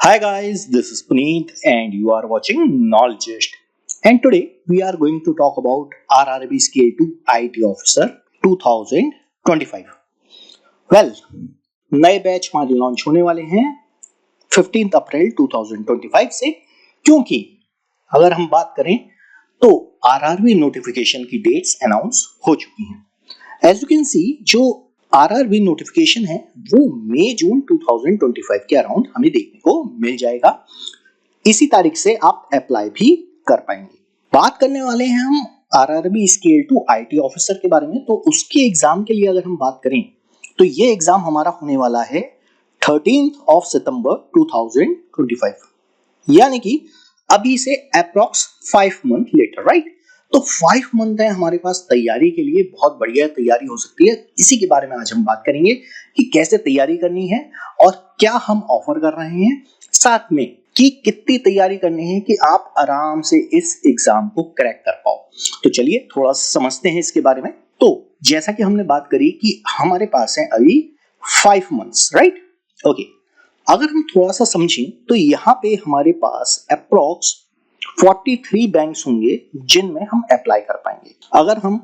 Hi guys, this is Puneet and you are watching Knowledgist. And today we are going to talk about RRB Scale 2 IT Officer 2025. Well, नए batch हमारे launch होने वाले हैं 15 अप्रैल 2025 से, क्योंकि अगर हम बात करें तो आरआरबी नोटिफिकेशन की डेट्स अनाउंस हो चुकी हैं। एज यू कैन सी, जो आरआरबी नोटिफिकेशन है वो मई जून 2025 के अराउंड हमें देखने को मिल जाएगा। इसी तारीख से आप अप्लाई भी कर पाएंगे। बात करने वाले हैं हम आरआरबी स्केल 2 आईटी ऑफिसर के बारे में। तो उसके एग्जाम के लिए अगर हम बात करें तो ये एग्जाम हमारा होने वाला है 13 सितंबर 2025, यानी कि अभी से अप्रॉक्स 5 मंथ लेटर, राइट। तो 5 मंथ है हमारे पास तैयारी के लिए, बहुत बढ़िया तैयारी हो सकती है। इसी के बारे में आज हम बात करेंगे कि कैसे तैयारी करनी है और क्या हम ऑफर कर रहे हैं, साथ में कि कितनी तैयारी करनी है कि आप आराम से इस एग्जाम को क्रैक कर पाओ। तो चलिए थोड़ा समझते हैं इसके बारे में। तो जैसा कि हमने बात करी कि हमारे पास है अभी 5 मंथ्स, राइट। ओके, अगर हम थोड़ा सा समझें तो यहाँ पे हमारे पास अप्रॉक्स 43 बैंक्स होंगे जिनमें हम अप्लाई कर पाएंगे। अगर हम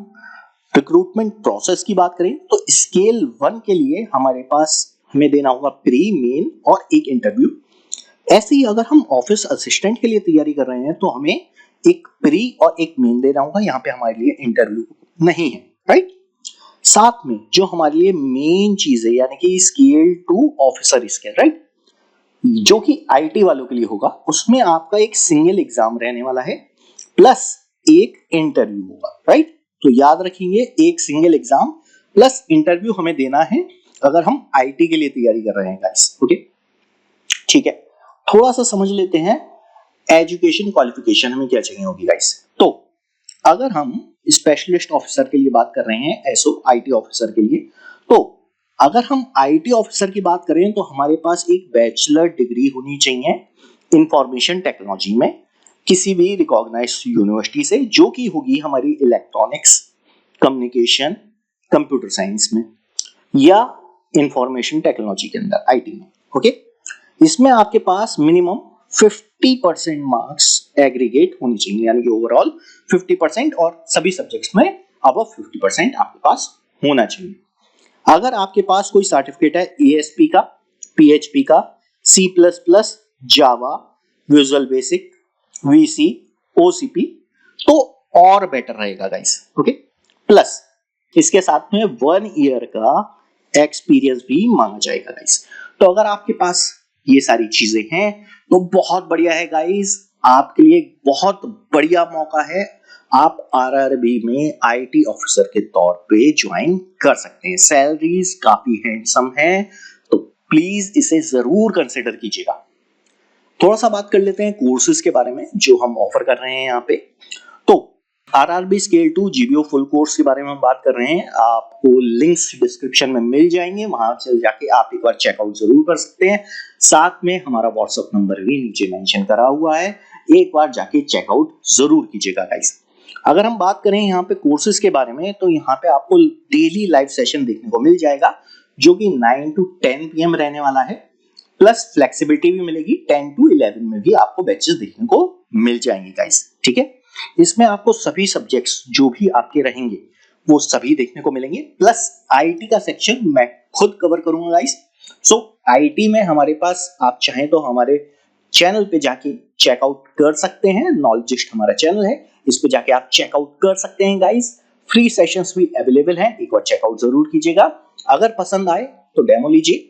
रिक्रूटमेंट प्रोसेस की बात करें तो स्केल 1 के लिए हमारे पास हमें देना होगा प्री, मेन और एक इंटरव्यू। ऐसे ही अगर हम ऑफिस असिस्टेंट के लिए तैयारी कर रहे हैं तो हमें एक प्री और एक मेन देना होगा। यहाँ पे हमारे लिए इंटरव्यू नहीं है, राइट। साथ में जो हमारे लिए मेन चीज है यानी कि स्केल 2 ऑफिसर स्केल, राइट, जो कि आईटी वालों के लिए होगा, उसमें आपका एक सिंगल एग्जाम रहने वाला है प्लस एक इंटरव्यू होगा, राइट। तो याद रखेंगे, एक सिंगल एग्जाम प्लस इंटरव्यू हमें देना है अगर हम आईटी के लिए तैयारी कर रहे हैं गाइस। ओके, ठीक है। थोड़ा सा समझ लेते हैं एजुकेशन क्वालिफिकेशन हमें क्या चाहिए होगी गाइस। तो अगर हम स्पेशलिस्ट ऑफिसर के लिए बात कर रहे हैं, एसओ आईटी ऑफिसर के लिए, तो अगर हम आईटी ऑफिसर की बात करें तो हमारे पास एक बैचलर डिग्री होनी चाहिए इंफॉर्मेशन टेक्नोलॉजी में किसी भी रिकॉग्नाइज्ड यूनिवर्सिटी से, जो कि होगी हमारी इलेक्ट्रॉनिक्स, कम्युनिकेशन, कंप्यूटर साइंस में या इंफॉर्मेशन टेक्नोलॉजी के अंदर आईटी में। ओके, इसमें आपके पास मिनिमम 50% मार्क्स एग्रीगेट होनी चाहिए, यानी कि ओवरऑल 50% और सभी सब्जेक्ट्स में अबव 50% आपके पास होना चाहिए। अगर आपके पास कोई सर्टिफिकेट है एएसपी का, पीएचपी का, C++, जावा, विजुअल बेसिक, वीसी, ओसीपी, तो और बेटर रहेगा गाइस। ओके, प्लस इसके साथ में 1 ईयर का एक्सपीरियंस भी मांगा जाएगा गाइस। तो अगर आपके पास ये सारी चीजें हैं तो बहुत बढ़िया है गाइस, आपके लिए बहुत बढ़िया मौका है। आप आरआरबी में आईटी ऑफिसर के तौर पे ज्वाइन कर सकते हैं। सैलरीज काफी हैंडसम है, तो प्लीज इसे जरूर कंसिडर कीजिएगा। थोड़ा सा बात कर लेते हैं कोर्सेज के बारे में जो हम ऑफर कर रहे हैं यहाँ पे। तो RRB scale 2 GBO full course के बारे में हम बात कर रहे हैं। आपको लिंक्स डिस्क्रिप्शन में मिल जाएंगे, वहां से जाके आप एक बार चेकआउट जरूर कर सकते हैं। साथ में हमारा व्हाट्सएप नंबर भी नीचे मेंशन करा हुआ है, एक बार जाके चेकआउट जरूर कीजिएगा गाइस। अगर हम बात करें यहाँ पे कोर्सेज के बारे में तो यहाँ पे आपको डेली लाइव सेशन देखने को मिल जाएगा जो कि 9 to 10 PM रहने वाला है, प्लस फ्लेक्सिबिलिटी भी मिलेगी। 10 to 11 में भी आपको बैचेस देखने को मिल जाएंगे गाइस, ठीक है। इसमें आपको सभी सब्जेक्ट्स जो भी आपके रहेंगे वो सभी देखने को मिलेंगे, प्लस आईटी का सेक्शन मैं खुद कवर करूंगा गाइस। सो आईटी में हमारे पास आप चाहें तो हमारे चैनल पे जाके चेकआउट कर सकते हैं। नॉलेजिस्ट हमारा चैनल है, इस पे जाके आप चेकआउट कर सकते हैं गाइस। फ्री सेशंस भी अवेलेबल हैं, एक बार चेकआउट जरूर कीजिएगा। अगर पसंद आए तो डेमो लीजिए।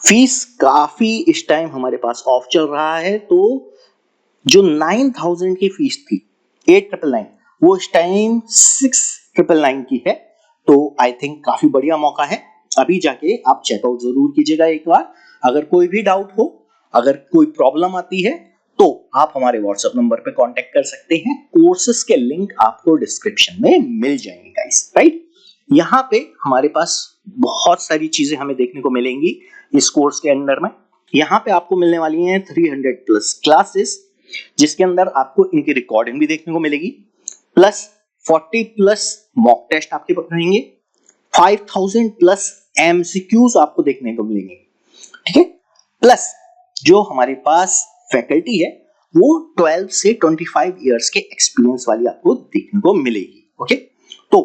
फीस काफी इस टाइम हमारे पास ऑफ चल रहा है, तो जो 9000 की फीस थी 8999, वो इस टाइम 6999 की है। तो आई थिंक काफी बढ़िया मौका है, अभी जाके आप चेकआउट जरूर कीजिएगा एक बार। अगर कोई भी डाउट हो, अगर कोई प्रॉब्लम आती है तो आप हमारे व्हाट्सएप नंबर पे कांटेक्ट कर सकते हैं। कोर्सेज के लिंक आपको डिस्क्रिप्शन में मिल जाएंगे गाइस, राइट। यहाँ पे हमारे पास बहुत सारी चीजें हमें देखने को मिलेंगी इस कोर्स के अंदर में। यहाँ पे आपको मिलने वाली हैं 300+ क्लासेस, जिसके अंदर आपको इनकी रिकॉर्डिंग भी देखने को मिलेगी, प्लस 40+ मॉक टेस्ट आपके पास रहेंगे, 5000+ MCQs आपको देखने को मिलेंगे, ठीक है। प्लस जो हमारे पास फैकल्टी है वो 12 से 25 इयर्स के एक्सपीरियंस वाली आपको देखने को मिलेगी। ओके, तो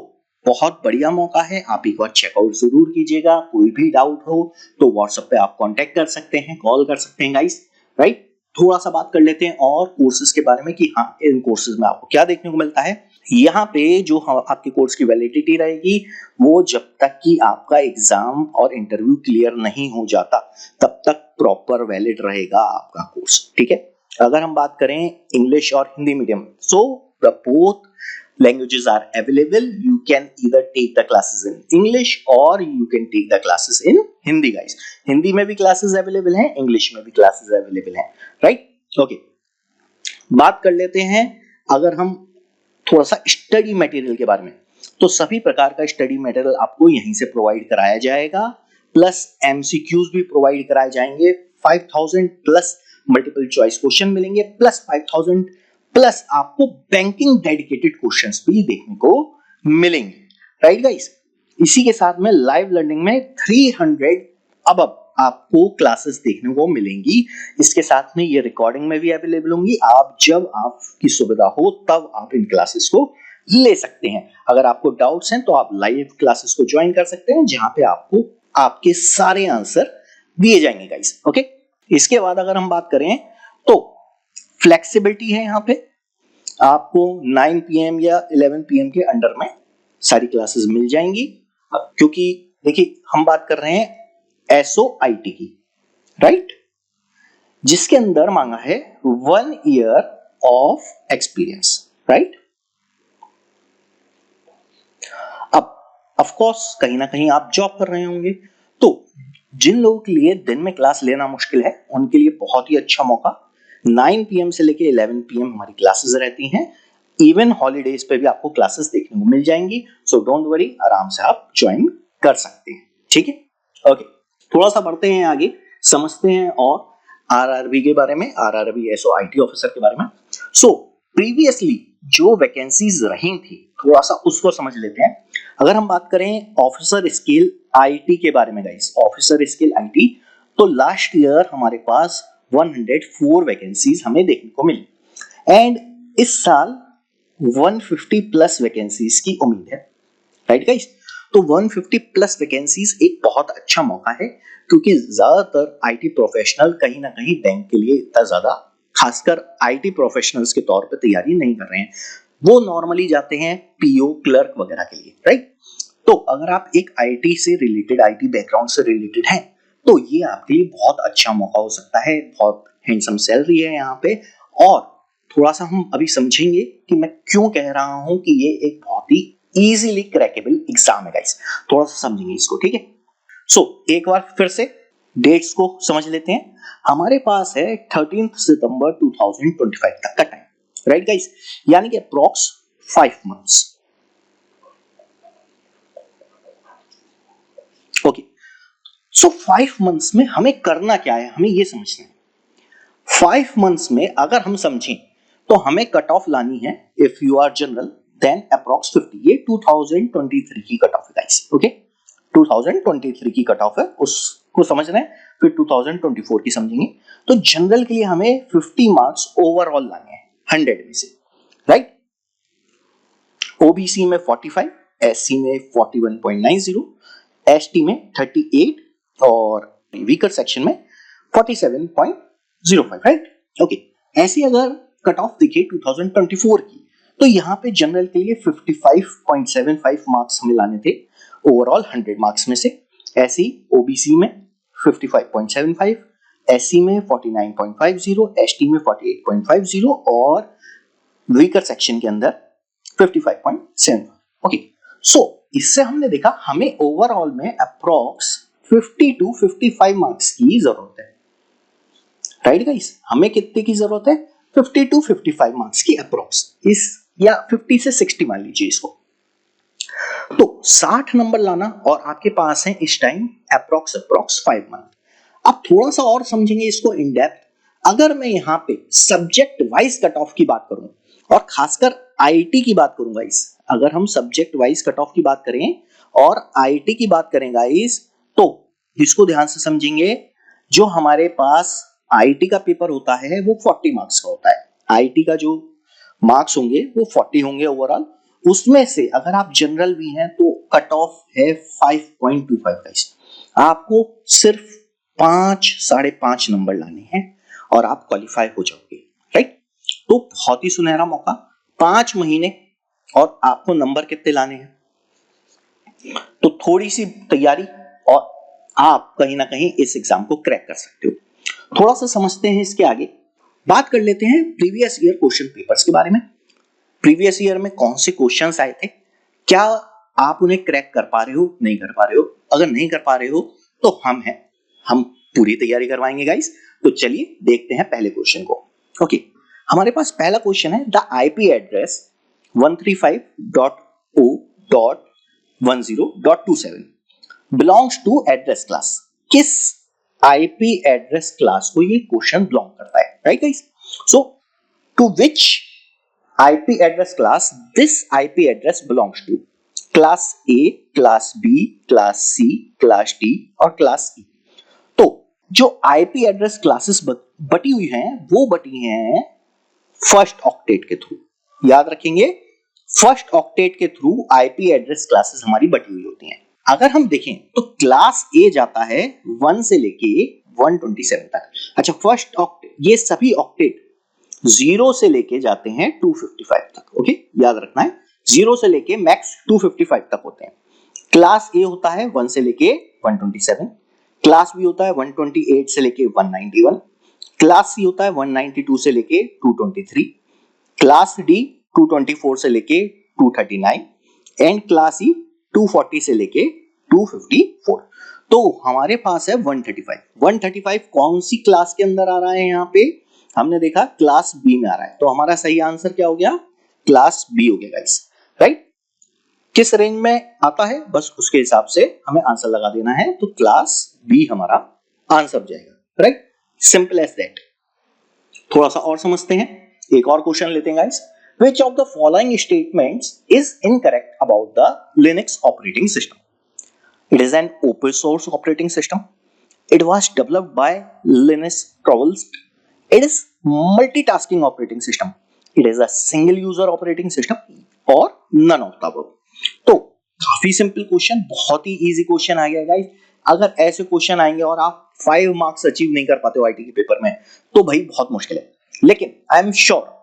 बहुत बढ़िया मौका है, आप एक बार चेकआउट जरूर कीजिएगा। कोई भी डाउट हो तो व्हाट्सएप पे आप कांटेक्ट कर सकते हैं, कॉल कर सकते हैं गाइस, राइट। थोड़ा सा बात कर लेते हैं और कोर्सेज के बारे में कि हाँ इन कोर्सेज में आपको क्या देखने को मिलता है। यहाँ पे जो आपके कोर्स की वैलिडिटी रहेगी वो जब तक कि आपका एग्जाम और इंटरव्यू क्लियर नहीं हो जाता तब तक प्रॉपर वैलिड रहेगा आपका कोर्स, ठीक है। अगर हम बात करें इंग्लिश और Hindi medium, so both languages are available. You can either take the classes in English or you can take the classes in Hindi guys. Hindi में भी classes available हैं, English में भी classes available हैं, right? Okay. बात कर लेते हैं अगर हम थोड़ा सा स्टडी मटेरियल के बारे में, तो सभी प्रकार का स्टडी मटेरियल आपको यहीं से प्रोवाइड कराया जाएगा, प्लस एमसीक्यूज भी प्रोवाइड कराए जाएंगे। 5000 प्लस मल्टीपल चॉइस क्वेश्चन मिलेंगे, प्लस 5000 प्लस आपको बैंकिंग डेडिकेटेड क्वेश्चंस भी देखने को मिलेंगे, राइट गाइस। इसी के साथ में लाइव लर्निंग में 300 अब आपको क्लासेस देखने को मिलेंगी। इसके साथ में ये रिकॉर्डिंग में भी अवेलेबल होंगी, आप जब आपकी सुविधा हो तब आप इन क्लासेस को ले सकते हैं। अगर आपको डाउट्स हैं तो आप लाइव क्लासेस को ज्वाइन कर सकते हैं, जहां पे आपको आपके सारे आंसर दिए जाएंगे गाइस। ओके, इसके बाद अगर हम बात करें तो फ्लेक्सिबिलिटी है, यहाँ पे आपको 9 PM या 11 PM के अंडर में सारी क्लासेस मिल जाएंगी, क्योंकि देखिए हम बात कर रहे हैं SOIT की, राइट, जिसके अंदर मांगा है 1 ईयर ऑफ एक्सपीरियंस, राइट। अब ऑफ कोर्स कहीं ना कहीं आप जॉब कर रहे होंगे, तो जिन लोगों के लिए दिन में क्लास लेना मुश्किल है उनके लिए बहुत ही अच्छा मौका। 9 PM से लेके 11 PM हमारी क्लासेस रहती हैं, इवन हॉलीडेज पे भी आपको क्लासेस देखने को मिल जाएंगी, सो डोंट वरी, आराम से आप ज्वाइन कर सकते हैं, ठीक है। ओके, थोड़ा सा बढ़ते हैं आगे, समझते हैं और आरआरबी के बारे में, आरआरबी SOIT ऑफिसर के बारे में। सो प्रीवियसली जो वैकेंसीज रही थी थोड़ा सा उसको समझ लेते हैं। अगर हम बात करें ऑफिसर स्किल IT के बारे में गाइस, ऑफिसर स्किल IT, तो लास्ट ईयर हमारे पास 104 वैकेंसीज हमें देखने को मिली, एंड इस साल 150 प्लस वैकेंसीज की उम्मीद है, राइट गाइस। तो 150 प्लस वैकेंसीज एक बहुत अच्छा मौका है, क्योंकि ज्यादातर IT प्रोफेशनल कहीं ना कहीं बैंक के लिए इतना ज्यादा खासकर IT प्रोफेशनल्स के तौर पे तैयारी नहीं कर रहे हैं, वो नॉर्मली जाते हैं PO क्लर्क वगैरह के लिए, राइट। तो अगर आप एक IT से रिलेटेड, IT बैकग्राउंड से रिलेटेड हैं, तो ये आपके लिए बहुत अच्छा मौका हो सकता है। बहुत हैंडसम सैलरी है यहाँ पे, और थोड़ा सा हम अभी समझेंगे कि मैं क्यों कह रहा हूं कि ये एक बहुत ही इजीली क्रैकेबल एग्जाम है गाइस। थोड़ा सा समझेंगे इसको, ठीक है। सो एक बार फिर से डेट्स को समझ लेते हैं। हमारे पास है 13 सितंबर 2025 तक का टाइम, राइट गाइस, यानी कि अप्रॉक्स 5 मंथ्स। ओके, सो 5 मंथ्स में हमें करना क्या है, हमें ये समझना है। 5 मंथ्स में अगर हम समझें तो हमें कट ऑफ लानी है। If you are general then approx 50, ये 2023 की कट ऑफ है गाइस। ओके, 2023 की कट ऑफ है, उसको समझना है, फिर 2024 की समझेंगे। तो जनरल के लिए हमें 50 मार्क्स ओवरऑल लाने हैं 100 में से, राइट। OBC में 45, SC में 41.90, ST में 38 और वीकर सेक्शन में 47.05, राइट। ओके, ऐसी अगर कट ऑफ दिखे 2024 की, तो यहाँ पे जनरल के लिए 55.75 मार्क्स हमें लाने थे ओवरऑल 100 मार्क्स में से। ऐसी OBC में 55.75, SC में 49.50, ST में 48.50 और वीकर सेक्शन के अंदर 55.7। ओके, सो इससे हमने देखा हमें ओवरऑल में अप्रॉक्स 50 to 55 मार्क्स की जरूरत है, राइट गाइस। हमें कितने की जरूरत है, 50 to 55 मार्क्स की अप्रॉक्स, इस या 50 से 60 मान लीजिए इसको। तो 60 नंबर लाना और आपके पास है इस टाइम अप्रॉक्स 5 मंथ। अब थोड़ा सा और समझेंगे इसको इन डेप्थ। अगर मैं यहाँ पे सब्जेक्ट वाइज कट ऑफ की बात करूं और खासकर IT की बात करूं गाइस, अगर हम सब्जेक्ट वाइज कट ऑफ की बात करें और IT की बात करें गाइस, तो इसको ध्यान से समझेंगे। जो हमारे पास आईटी का पेपर होता है वो 40 मार्क्स का होता है। आईटी का जो मार्क्स होंगे वो 40 होंगे ओवरऑल। उसमें से अगर आप जनरल भी हैं तो कट ऑफ है 5.25 गाइस। आपको सिर्फ 5-5.5 नंबर लाने हैं और आप क्वालिफाई हो जाओगे, राइट। तो बहुत ही सुनहरा मौका, 5 महीने और आपको नंबर कितने लाने हैं, तो थोड़ी सी तैयारी और आप कहीं ना कहीं इस एग्जाम को क्रैक कर सकते हो। थोड़ा सा समझते हैं इसके आगे, बात कर लेते हैं प्रीवियस ईयर क्वेश्चन पेपर्स के बारे में। प्रीवियस ईयर में कौन से क्वेश्चंस आए थे, क्या आप उन्हें क्रैक कर पा रहे हो, नहीं कर पा रहे हो। अगर नहीं कर पा रहे हो तो हम पूरी तैयारी करवाएंगे गाइस। तो चलिए देखते हैं पहले क्वेश्चन को। ओके, हमारे पास पहला क्वेश्चन है, the IP address 135.0.10.27 belongs to address class. किस आईपी एड्रेस क्लास को ये क्वेश्चन बिलोंग करता है, right guys. So to which IP address class this IP address belongs to, class A, class B, class C, class D और class E. तो जो IP address classes बटी हुई हैं वो बटी हैं फर्स्ट ऑक्टेट के थ्रू। याद रखेंगे, फर्स्ट ऑक्टेट के थ्रू आईपी एड्रेस क्लासेस हमारी बटी हुई होती हैं। अगर हम देखें तो क्लास ए जाता है 1 से लेके 127 तक। अच्छा, फर्स्ट ऑक्टेट, ये सभी ऑक्टेट 0 से लेके जाते हैं 255 तक। ओके, याद रखना है 0 से लेके मैक्स 255 तक होते हैं। क्लास ए होता है 1 से लेके 127, क्लास बी होता है 128 से लेके 191, क्लास सी होता है 192 से लेके 223, क्लास डी 224 से लेके 239 एंड क्लास ई 240 से लेके 254। तो हमारे पास है 135। 135 कौन सी क्लास के अंदर आ रहा है, यहाँ पे हमने देखा क्लास बी में आ रहा है। तो हमारा सही आंसर क्या हो गया, क्लास बी हो गया गाइस, राइट। किस रेंज में आता है बस उसके हिसाब से हमें आंसर लगा देना है, तो क्लास बी हमारा आंसर हो जाएगा, राइट। Simple as that. थोड़ा सा और समझते हैं, एक और क्वेश्चन लेते हैं guys. Which of the following statements is incorrect about the Linux operating system? It is an open source operating system. It was developed by Linus Torvalds. It is multitasking operating system. It is a single user operating system or none of the above. तो काफी simple question, बहुत ही easy question आ गया guys. अगर ऐसे question आएंगे और आप 5 marks achieve नहीं कर पाते हो आईटी के पेपर में तो भाई बहुत मुश्किल है। लेकिन आई एम श्योर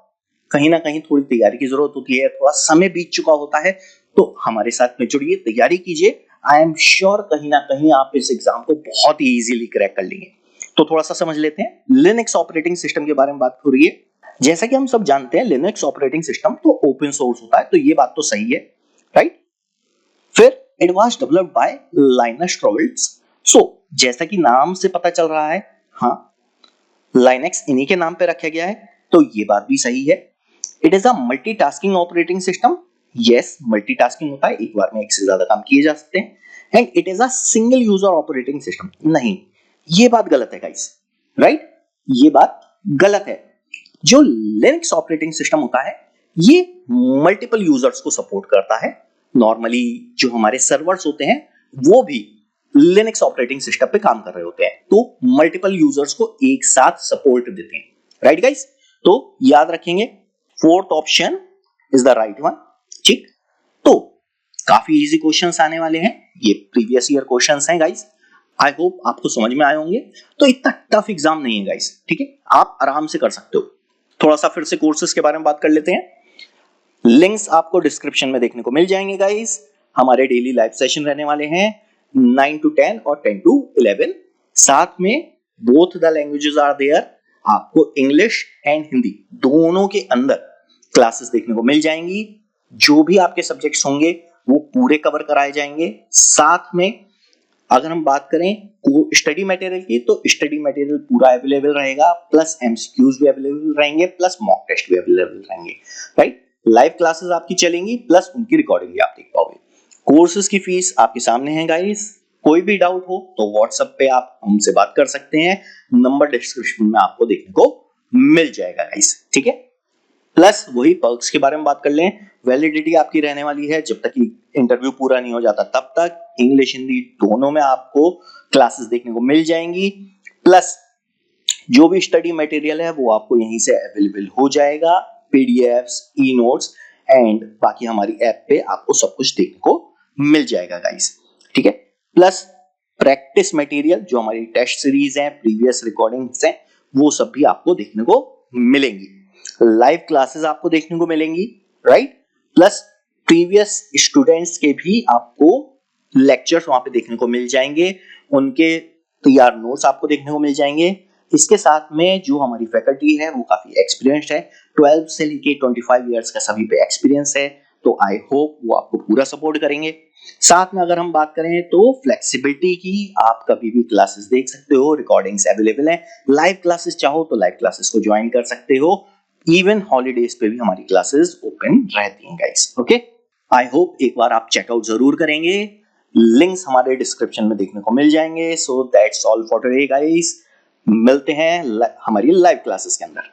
कहीं ना कहीं थोड़ी तैयारी की जरूरत होती है, थोड़ा समय बीत चुका होता है, तो हमारे साथ में जुड़िए, तैयारी कीजिए। आई एम श्योर कहीं ना कहीं आप इस एग्जाम को बहुत ही इजीली क्रैक कर लेंगे। तो थोड़ा सा समझ लेते हैं, लिनक्स ऑपरेटिंग सिस्टम के बारे में बात हो रही है। जैसा कि हम सब जानते हैं लिनक्स ऑपरेटिंग सिस्टम तो ओपन सोर्स होता है, तो ये बात तो सही है, राइट। फिर it was developed by Linus Torvalds. So जैसा कि नाम से पता चल रहा है, हाँ, लाइनक्स इन्हीं के नाम पे रखा गया है, तो ये बात भी सही है। It is a multitasking operating system. Yes, multitasking होता है, एक बार में एक से ज्यादा काम किए जा सकते हैं। And it is a single user operating system. नहीं, ये बात गलत है गाइस, राइट, ये बात गलत है। जो लिनक्स ऑपरेटिंग सिस्टम होता है ये मल्टीपल यूजर्स को सपोर्ट करता है। नॉर्मली जो हमारे सर्वर्स होते हैं वो भी लिनक्स ऑपरेटिंग सिस्टम पे काम कर रहे होते हैं, तो मल्टीपल यूजर्स को एक साथ सपोर्ट देते हैं, राइट गाइस। तो याद रखेंगे, fourth option is the right one, ठीक। तो काफी इजी क्वेश्चंस आने वाले हैं, ये प्रीवियस ईयर क्वेश्चंस हैं गाइस। आई होप आपको समझ में आए होंगे। तो इतना टफ एग्जाम नहीं है गाइस, ठीक है, आप आराम से कर सकते हो। थोड़ा सा फिर से कोर्सेज के बारे में बात कर लेते हैं। लिंक्स आपको डिस्क्रिप्शन में देखने को मिल जाएंगे गाइस। हमारे डेली लाइव सेशन रहने वाले हैं 9 to 10 और 10 to 11। साथ में both the languages are there, आपको इंग्लिश एंड हिंदी दोनों के अंदर क्लासेस देखने को मिल जाएंगी। जो भी आपके सब्जेक्ट्स होंगे वो पूरे कवर कराए जाएंगे। साथ में अगर हम बात करें स्टडी मटेरियल की, तो स्टडी मटेरियल पूरा अवेलेबल रहेगा, प्लस एमसीक्यूज भी अवेलेबल रहेंगे, प्लस मॉक टेस्ट भी अवेलेबल रहेंगे, राइट। लाइव क्लासेस आपकी चलेंगी, प्लस उनकी रिकॉर्डिंग भी आप देख पाओगे। कोर्सेज की फीस आपके सामने है गाइस। कोई भी डाउट हो तो व्हाट्सएप पे आप हमसे बात कर सकते हैं, नंबर डिस्क्रिप्शन में आपको देखने को मिल जाएगा गाइस, ठीक है। प्लस वही पर्क्स के बारे में बात कर लें, वैलिडिटी आपकी रहने वाली है जब तक इंटरव्यू पूरा नहीं हो जाता तब तक। इंग्लिश हिंदी दोनों में आपको क्लासेस देखने को मिल जाएंगी। प्लस जो भी स्टडी मटेरियल है वो आपको यहीं से अवेलेबल हो जाएगा, पीडीएफ्स, ई नोट्स एंड बाकी हमारी ऐप पे आपको सब कुछ देखने को मिल जाएगा गाइस, ठीक है। प्लस प्रैक्टिस मटेरियल जो हमारी टेस्ट सीरीज है, प्रीवियस रिकॉर्डिंग्स हैं, वो सब भी आपको देखने को मिलेंगी। लाइव क्लासेस आपको देखने को मिलेंगी, राइट। प्लस प्रीवियस स्टूडेंट्स के भी आपको लेक्चर्स वहां पे देखने को मिल जाएंगे, उनके तैयार नोट्स आपको देखने को मिल जाएंगे। इसके साथ में जो हमारी फैकल्टी है वो काफी एक्सपीरियंस्ड है, 12 से लेके 25 इयर्स का सभी पे एक्सपीरियंस है, तो आई होप वो आपको पूरा सपोर्ट करेंगे। साथ में अगर हम बात करें तो फ्लेक्सिबिलिटी की, आप कभी भी क्लासेस देख सकते हो, रिकॉर्डिंग्स अवेलेबल हैं, लाइव क्लासेस चाहो तो लाइव क्लासेस को ज्वाइन कर सकते हो, इवन हॉलीडेज पे भी हमारी क्लासेस ओपन रहती हैं गाइस, ओके। आई होप एक बार आप चेकआउट जरूर करेंगे, लिंक्स हमारे डिस्क्रिप्शन में देखने को मिल जाएंगे। So that's all for today guys, मिलते हैं हमारी लाइव क्लासेस के अंदर।